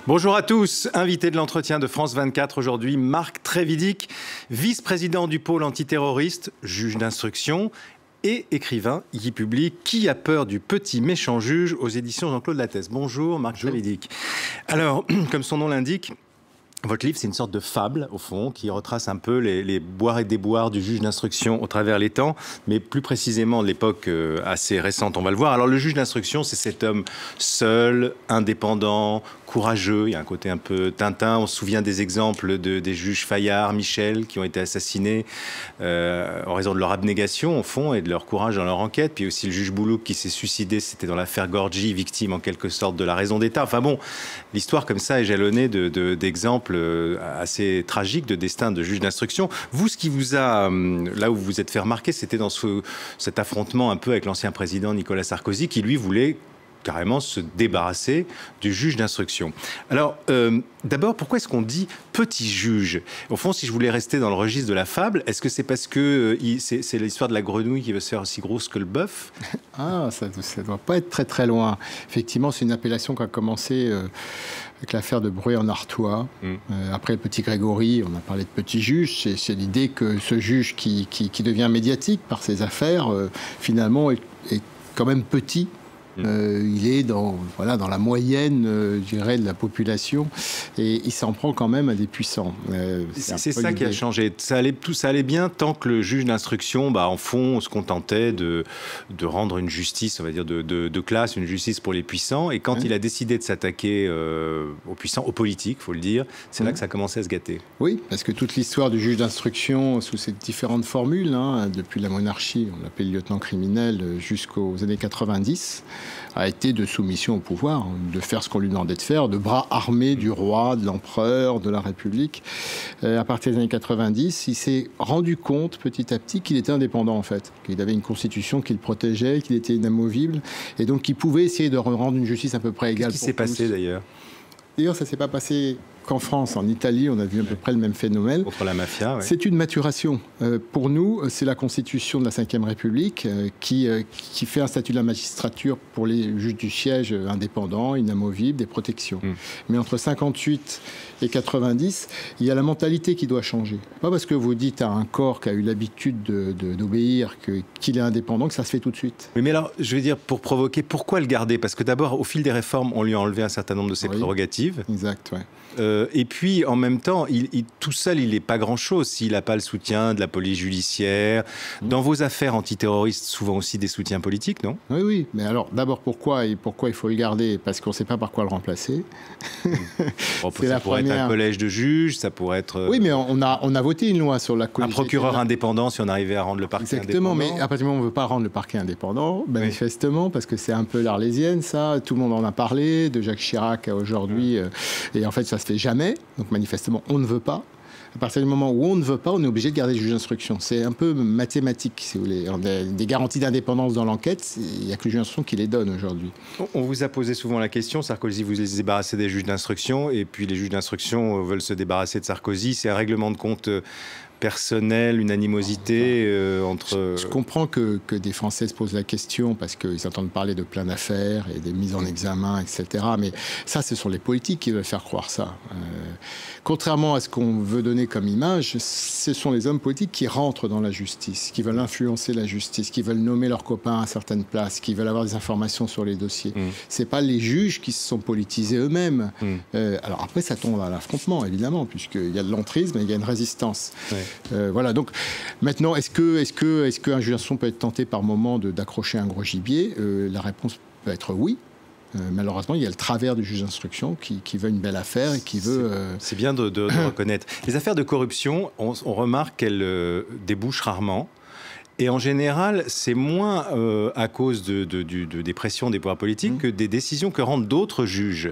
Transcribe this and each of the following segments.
Bonjour à tous, invité de l'entretien de France 24 aujourd'hui, Marc Trévidic, vice-président du pôle antiterroriste, juge d'instruction et écrivain. Il publie « Qui a peur du petit méchant juge » aux éditions Jean-Claude Lattès. Bonjour Marc Trévidic. Alors, comme son nom l'indique, votre livre, c'est une sorte de fable, au fond, qui retrace un peu les boires et déboires du juge d'instruction au travers les temps, mais plus précisément de l'époque assez récente, on va le voir. Alors, le juge d'instruction, c'est cet homme seul, indépendant, courageux. Il y a un côté un peu Tintin. On se souvient des exemples des juges Fayard, Michel, qui ont été assassinés en raison de leur abnégation, au fond, et de leur courage dans leur enquête. Puis aussi le juge Boulouk qui s'est suicidé, c'était dans l'affaire Gorgi, victime en quelque sorte de la raison d'État. Enfin bon, l'histoire comme ça est jalonnée d'exemples assez tragiques de destin de juge d'instruction. Vous, ce qui vous a, là où vous vous êtes fait remarquer, c'était dans cet affrontement un peu avec l'ancien président Nicolas Sarkozy, qui lui voulait carrément se débarrasser du juge d'instruction. Alors, d'abord, pourquoi est-ce qu'on dit petit juge? Au fond, si je voulais rester dans le registre de la fable, est-ce que c'est parce que c'est l'histoire de la grenouille qui veut se faire aussi grosse que le bœuf? Ah, ça ne doit pas être très très loin. Effectivement, c'est une appellation qui a commencé avec l'affaire de Bruay en Artois. Après le petit Grégory, on a parlé de petit juge. C'est l'idée que ce juge qui devient médiatique par ses affaires, finalement, est quand même petit. Il est dans la moyenne, je dirais, de la population, et il s'en prend quand même à des puissants. C'est ça qui a changé. Ça allait bien tant que le juge d'instruction, en fond, se contentait de rendre une justice, on va dire, de classe, une justice pour les puissants. Et quand il a décidé de s'attaquer aux puissants, aux politiques, il faut le dire, c'est là que ça a commencé à se gâter. Oui, parce que toute l'histoire du juge d'instruction, sous ces différentes formules, depuis la monarchie, on l'appelait le lieutenant criminel, jusqu'aux années 90, a été de soumission au pouvoir, de faire ce qu'on lui demandait de faire, de bras armés du roi, de l'empereur, de la République. À partir des années 90, il s'est rendu compte petit à petit qu'il était indépendant en fait, qu'il avait une constitution qui le protégeait, qu'il était inamovible, et donc qu'il pouvait essayer de rendre une justice à peu près égale. Qu'est-ce qui s'est passé d'ailleurs? D'ailleurs, ça ne s'est pas passé qu'en France. En Italie, on a vu à peu près le même phénomène. Contre la mafia, oui. C'est une maturation. Pour nous, c'est la constitution de la Ve République qui fait un statut de la magistrature pour les juges du siège indépendants, inamovibles, des protections. Mais entre 58 et 90, il y a la mentalité qui doit changer. Pas parce que vous dites à un corps qui a eu l'habitude d'obéir qu'il est indépendant que ça se fait tout de suite. Oui, mais alors, je vais dire, pour provoquer, pourquoi le garder? Parce que d'abord, au fil des réformes, on lui a enlevé un certain nombre de ses prérogatives. Exact, ouais. Et puis, en même temps, tout seul, il n'est pas grand-chose s'il n'a pas le soutien de la police judiciaire. Dans vos affaires antiterroristes, souvent aussi des soutiens politiques, non? Oui, oui. Mais alors, d'abord, pourquoi il faut le garder? Parce qu'on ne sait pas par quoi le remplacer. Ça pourrait être un collège de juges, ça pourrait être... Oui, mais on a voté une loi sur la collégialité. Un procureur indépendant, si on arrivait à rendre le parquet indépendant. Exactement, mais à partir du moment où on ne veut pas rendre le parquet indépendant, manifestement, parce que c'est un peu l'Arlésienne, ça, tout le monde en a parlé, de Jacques Chirac à aujourd'hui, et en fait, ça se fait jamais. Donc manifestement, on ne veut pas. À partir du moment où on ne veut pas, on est obligé de garder le juge d'instruction. C'est un peu mathématique, si vous voulez. Des garanties d'indépendance dans l'enquête, il n'y a que le juge d'instruction qui les donne aujourd'hui. On vous a posé souvent la question, Sarkozy vous les débarrasser des juges d'instruction, et puis les juges d'instruction veulent se débarrasser de Sarkozy. C'est un règlement de compte personnel, une animosité entre... Je comprends que des Français se posent la question parce qu'ils entendent parler de plein d'affaires et des mises en examen, etc. Mais ça, ce sont les politiques qui veulent faire croire ça. Contrairement à ce qu'on veut donner comme image, ce sont les hommes politiques qui rentrent dans la justice, qui veulent influencer la justice, qui veulent nommer leurs copains à certaines places, qui veulent avoir des informations sur les dossiers. C'est pas les juges qui se sont politisés eux-mêmes. Alors après, ça tombe à l'affrontement, évidemment, puisqu'il y a de l'entrisme et il y a une résistance. Voilà, donc maintenant, est-ce qu'un juge d'instruction peut être tenté par moment d'accrocher un gros gibier? La réponse peut être oui. Malheureusement, il y a le travers du juge d'instruction qui veut une belle affaire et qui veut... C'est bien de reconnaître. Les affaires de corruption, on remarque qu'elles débouchent rarement. Et en général, c'est moins à cause des pressions des pouvoirs politiques que des décisions que rendent d'autres juges.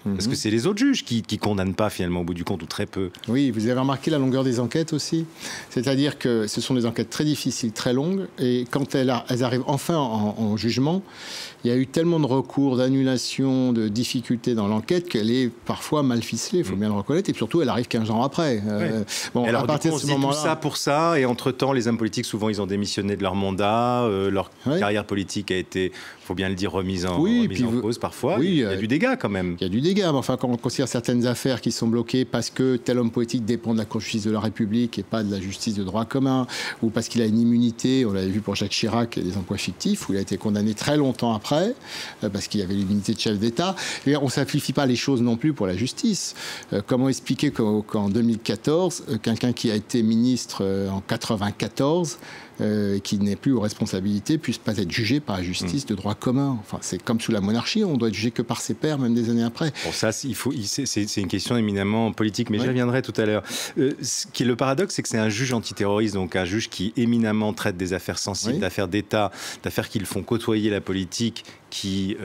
Parce que c'est les autres juges qui condamnent pas finalement au bout du compte, ou très peu. Oui, vous avez remarqué la longueur des enquêtes aussi. C'est-à-dire que ce sont des enquêtes très difficiles, très longues, et quand elles arrivent enfin en jugement, il y a eu tellement de recours, d'annulations, de difficultés dans l'enquête qu'elle est parfois mal ficelée, il faut bien le reconnaître, et surtout elle arrive 15 ans après. Bon, alors, à partir de ce moment-là, tout ça pour ça, et entre-temps, les hommes politiques, souvent, ils ont démissionné de leur mandat, leur carrière politique a été, il faut bien le dire, remise en cause parfois. Il y a du dégât quand même. Il y a du dégât. guère, mais enfin, quand on considère certaines affaires qui sont bloquées parce que tel homme politique dépend de la Cour de justice de la République et pas de la justice de droit commun, ou parce qu'il a une immunité, on l'avait vu pour Jacques Chirac et des emplois fictifs, où il a été condamné très longtemps après, parce qu'il y avait l'immunité de chef d'État. Et on ne simplifie pas les choses non plus pour la justice. Comment expliquer qu'en 2014, quelqu'un qui a été ministre en 94, qui n'est plus aux responsabilités, puisse pas être jugé par la justice de droit commun. Enfin, c'est comme sous la monarchie, on doit être jugé que par ses pairs, même des années après. Bon, ça, c'est une question éminemment politique, mais j'y reviendrai tout à l'heure. Ce qui est le paradoxe, c'est que c'est un juge antiterroriste, donc un juge qui éminemment traite des affaires sensibles, d'affaires d'État, d'affaires qui le font côtoyer la politique, qui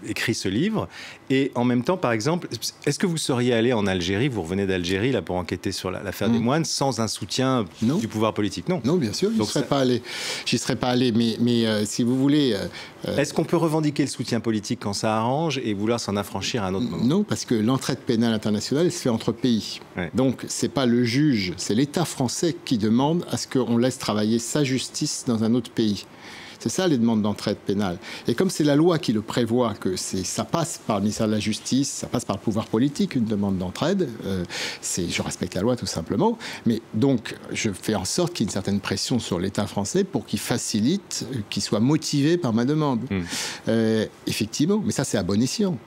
écrit ce livre. Et en même temps, par exemple, est-ce que vous seriez allé en Algérie, vous revenez d'Algérie là, pour enquêter sur l'affaire des moines, sans un soutien du pouvoir politique? Non. Non, bien sûr, j'y serais pas allé. Mais si vous voulez... Est-ce qu'on peut revendiquer le soutien politique quand ça arrange et vouloir s'en affranchir à un autre moment? Non, parce que l'entraide pénale internationale, elle se fait entre pays. Donc, c'est pas le juge, c'est l'État français qui demande à ce qu'on laisse travailler sa justice dans un autre pays. C'est ça les demandes d'entraide pénale. Et comme c'est la loi qui le prévoit, que ça passe par le ministère de la Justice, ça passe par le pouvoir politique, une demande d'entraide, je respecte la loi tout simplement. Mais donc, je fais en sorte qu'il y ait une certaine pression sur l'État français pour qu'il facilite, qu'il soit motivé par ma demande. Effectivement, mais ça c'est à bon escient.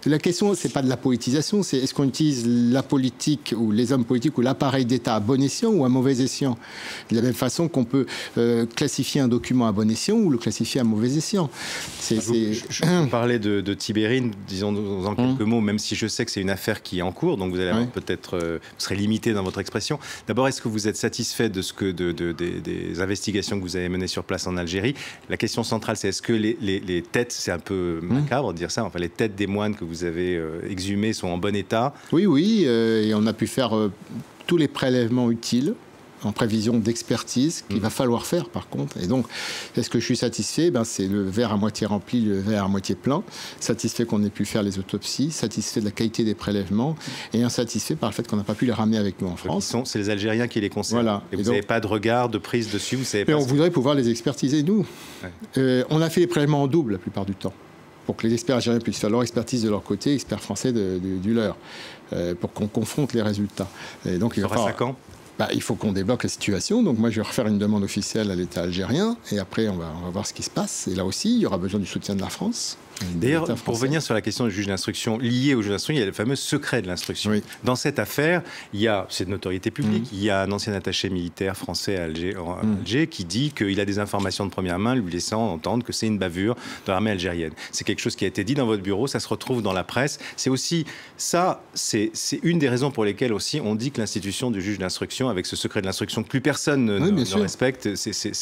La question, c'est pas de la politisation, c'est est-ce qu'on utilise la politique ou les hommes politiques ou l'appareil d'État à bon escient ou à mauvais escient? De la même façon qu'on peut classifier un document à bon escient ou le classifier à mauvais escient. Je parlais de Tibérine, disons en quelques mots, même si je sais que c'est une affaire qui est en cours, donc vous allez peut-être vous serez limité dans votre expression. D'abord, est-ce que vous êtes satisfait de des investigations que vous avez menées sur place en Algérie? La question centrale, c'est est-ce que les têtes, c'est un peu macabre de dire ça, enfin les têtes des moines que vous avez exhumés sont en bon état? Oui, et on a pu faire tous les prélèvements utiles en prévision d'expertise qu'il va falloir faire par contre. Et donc, est-ce que je suis satisfait? C'est le verre à moitié rempli, le verre à moitié plein. Satisfait qu'on ait pu faire les autopsies, satisfait de la qualité des prélèvements et insatisfait par le fait qu'on n'a pas pu les ramener avec nous en France. C'est les Algériens qui les concernent. Voilà. Et vous n'avez pas de regard, de prise dessus, vous savez pas. Mais on voudrait pouvoir les expertiser, nous. On a fait les prélèvements en double la plupart du temps, pour que les experts algériens puissent faire leur expertise de leur côté, experts français du leur, pour qu'on confronte les résultats. Et donc, il faudra 5 ans. Il faut qu'on débloque la situation. Donc moi, je vais refaire une demande officielle à l'État algérien. Et après, on va voir ce qui se passe. Et là aussi, il y aura besoin du soutien de la France. D'ailleurs, pour revenir sur la question du juge d'instruction, lié au juge d'instruction, il y a le fameux secret de l'instruction. Dans cette affaire, c'est de notoriété publique. Il y a un ancien attaché militaire français à Alger qui dit qu'il a des informations de première main lui laissant entendre que c'est une bavure de l'armée algérienne. C'est quelque chose qui a été dit dans votre bureau, ça se retrouve dans la presse. C'est aussi ça, c'est une des raisons pour lesquelles aussi on dit que l'institution du juge d'instruction, avec ce secret de l'instruction que plus personne ne respecte,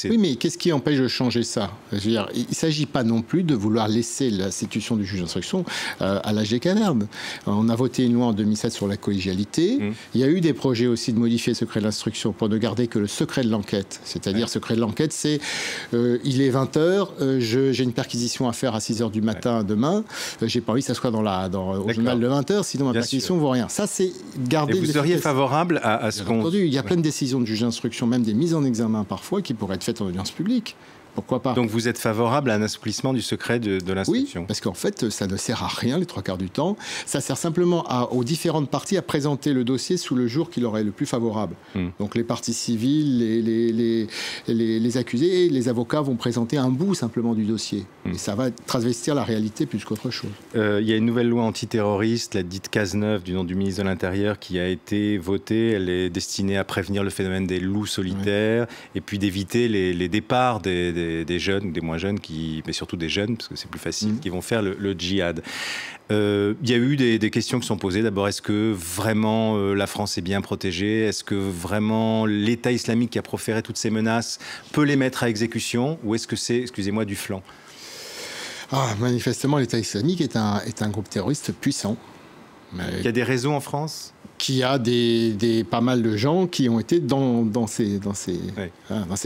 Oui, mais qu'est-ce qui empêche de changer ça? Je veux dire, il ne s'agit pas non plus de vouloir laisser l'institution du juge d'instruction à l'âge des cavernes. On a voté une loi en 2007 sur la collégialité. Il y a eu des projets aussi de modifier le secret de l'instruction pour ne garder que le secret de l'enquête. C'est-à-dire, secret de l'enquête, c'est il est 20h, j'ai une perquisition à faire à 6h du matin demain, j'ai pas envie que ça soit au journal de 20h, sinon ma perquisition ne vaut rien. Ça, c'est garder... Et vous seriez favorable à ce qu'on... Il y a plein de décisions de juge d'instruction, même des mises en examen parfois, qui pourraient être faites en audience publique. Pourquoi pas? Donc vous êtes favorable à un assouplissement du secret de l'instruction? Oui, parce qu'en fait, ça ne sert à rien les 3 quarts du temps. Ça sert simplement aux différentes parties à présenter le dossier sous le jour qui leur est le plus favorable. Donc les parties civiles, les accusés, les avocats vont présenter un bout simplement du dossier. Et ça va transvestir la réalité plus qu'autre chose. Il y a une nouvelle loi antiterroriste, la dite Cazeneuve, du nom du ministre de l'Intérieur, qui a été votée. Elle est destinée à prévenir le phénomène des loups solitaires et puis d'éviter les départs des jeunes ou des moins jeunes, mais surtout des jeunes, parce que c'est plus facile, qui vont faire le djihad. Il y a eu des questions qui sont posées. D'abord, est-ce que vraiment la France est bien protégée? Est-ce que vraiment l'État islamique qui a proféré toutes ces menaces peut les mettre à exécution? Ou est-ce que c'est, excusez-moi, du flanc? Manifestement, l'État islamique est un groupe terroriste puissant. Il y a des réseaux en France? qui a pas mal de gens qui ont été dans ces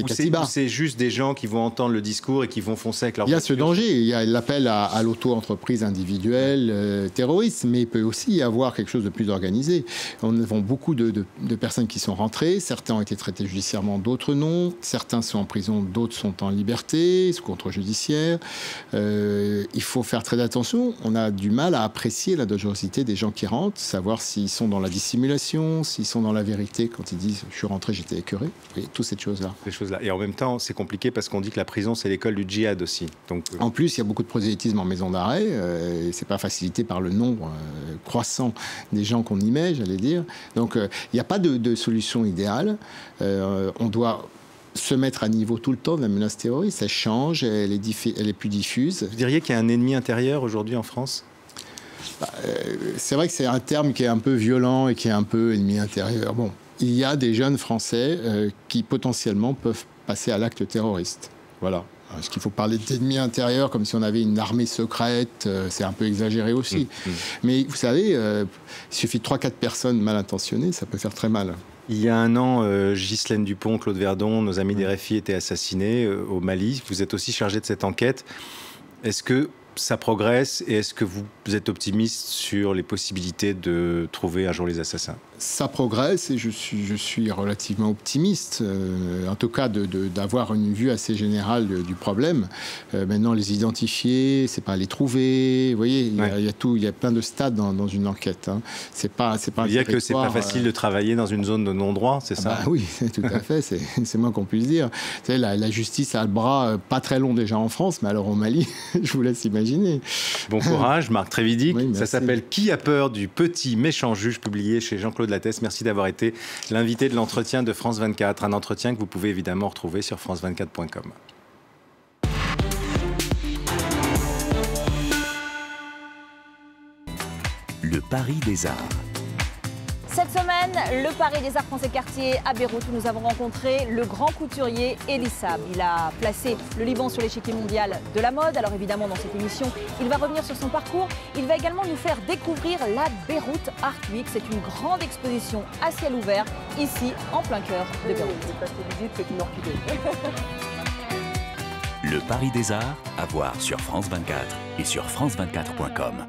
casibars. C'est juste des gens qui vont entendre le discour et qui vont foncer avec leur... Il y a ce danger, il y a l'appel à l'auto-entreprise individuelle terroriste, mais il peut aussi y avoir quelque chose de plus organisé. On a beaucoup de personnes qui sont rentrées, certains ont été traités judiciairement, d'autres non, certains sont en prison, d'autres sont en liberté, sous contrôle judiciaire. Il faut faire très attention, on a du mal à apprécier la dangerosité des gens qui rentrent, savoir s'ils sont dans la dissimulation, s'ils sont dans la vérité quand ils disent « je suis rentré, j'étais écœuré », et toutes ces choses-là. Et en même temps, c'est compliqué parce qu'on dit que la prison, c'est l'école du djihad aussi. Donc... En plus, il y a beaucoup de prosélytisme en maison d'arrêt, et c'est pas facilité par le nombre croissant des gens qu'on y met, j'allais dire. Donc, il n'y a pas de solution idéale. On doit se mettre à niveau tout le temps de la menace terroriste. Elle change, elle est plus diffuse. Vous diriez qu'il y a un ennemi intérieur aujourd'hui en France ? C'est vrai que c'est un terme qui est un peu violent et qui est un peu ennemi intérieur. Bon, il y a des jeunes Français qui potentiellement peuvent passer à l'acte terroriste. Voilà. Est-ce qu'il faut parler d'ennemis intérieurs comme si on avait une armée secrète? C'est un peu exagéré aussi. Mais vous savez, il suffit de 3-4 personnes mal intentionnées, ça peut faire très mal. Il y a un an, Ghislaine Dupont, Claude Verdon, nos amis des RFI étaient assassinés au Mali. Vous êtes aussi chargé de cette enquête. Est-ce que ça progresse et est-ce que vous êtes optimiste sur les possibilités de trouver un jour les assassins? Ça progresse et je suis relativement optimiste, en tout cas d'avoir une vue assez générale du problème. Maintenant, les identifier, c'est pas les trouver. Vous voyez, il y a plein de stades dans une enquête. Hein. C'est pas un dire que c'est pas facile de travailler dans une zone de non-droit, c'est ça? Oui, tout à fait. C'est moins qu'on puisse dire. Vous savez, la justice a le bras pas très long déjà en France, mais alors au Mali, je vous laisse imaginer. Bon courage, Marc Trévidic. Oui, ça s'appelle « Qui a peur du petit méchant juge » publié chez Jean-Claude Lattès. Merci d'avoir été l'invité de l'entretien de France 24. Un entretien que vous pouvez évidemment retrouver sur france24.com. Le Paris des Arts. Cette semaine, le Paris des Arts Français Quartier à Beyrouth, où nous avons rencontré le grand couturier Elie Saab. Il a placé le Liban sur l'échiquier mondial de la mode. Alors évidemment, dans cette émission, il va revenir sur son parcours. Il va également nous faire découvrir la Beyrouth Art Week. C'est une grande exposition à ciel ouvert, ici, en plein cœur de Beyrouth. C'est une orchidée. Le Paris des Arts, à voir sur France 24 et sur France24.com.